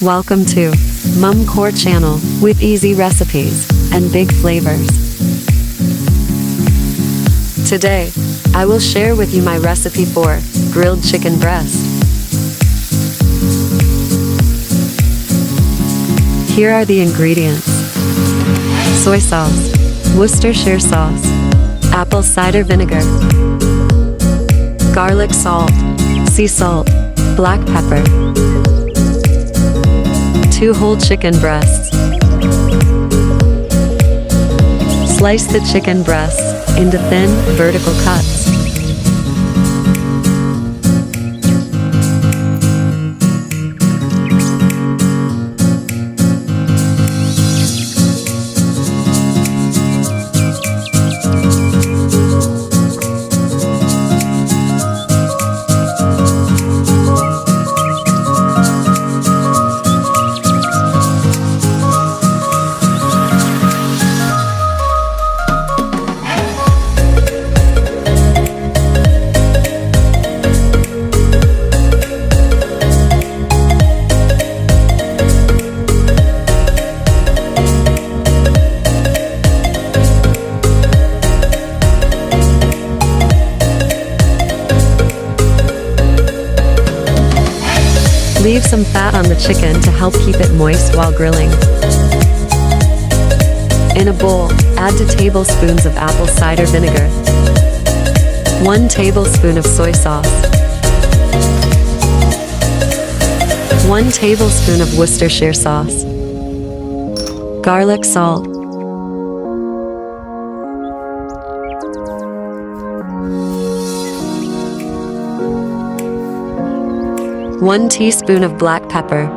Welcome to Mum Core Channel with easy recipes and big flavors. Today, I will share with you my recipe for grilled chicken breast. Here are the ingredients: soy sauce, Worcestershire sauce, apple cider vinegar, garlic salt, sea salt, black pepper, 2 whole chicken breasts. Slice the chicken breasts into thin, vertical cuts. Leave some fat on the chicken to help keep it moist while grilling. In a bowl, add 2 tablespoons of apple cider vinegar, 1 tablespoon of soy sauce, 1 tablespoon of Worcestershire sauce, garlic salt, one teaspoon of black pepper,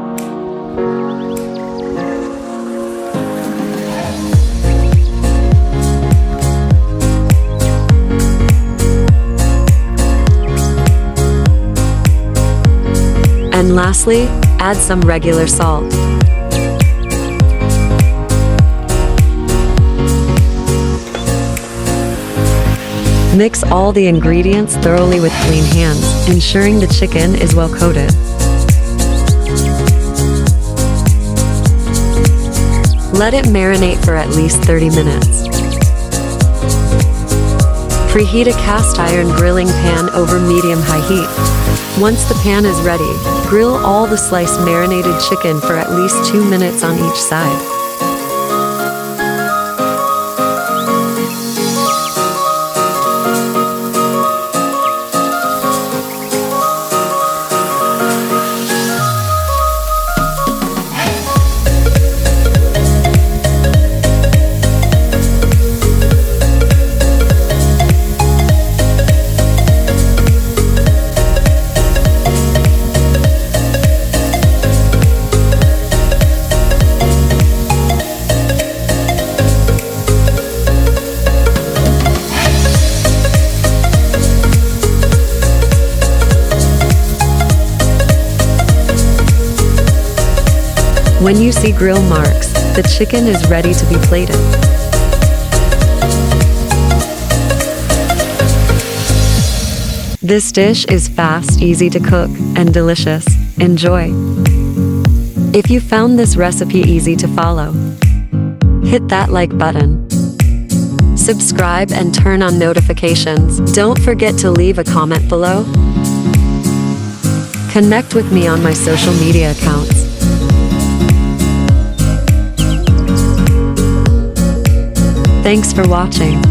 and lastly, add some regular salt. Mix all the ingredients thoroughly with clean hands, ensuring the chicken is well coated. Let it marinate for at least 30 minutes. Preheat a cast iron grilling pan over medium-high heat. Once the pan is ready, grill all the sliced marinated chicken for at least 2 minutes on each side. When you see grill marks, the chicken is ready to be plated. This dish is fast, easy to cook, and delicious. Enjoy! If you found this recipe easy to follow, hit that like button. Subscribe and turn on notifications. Don't forget to leave a comment below. Connect with me on my social media accounts. Thanks for watching.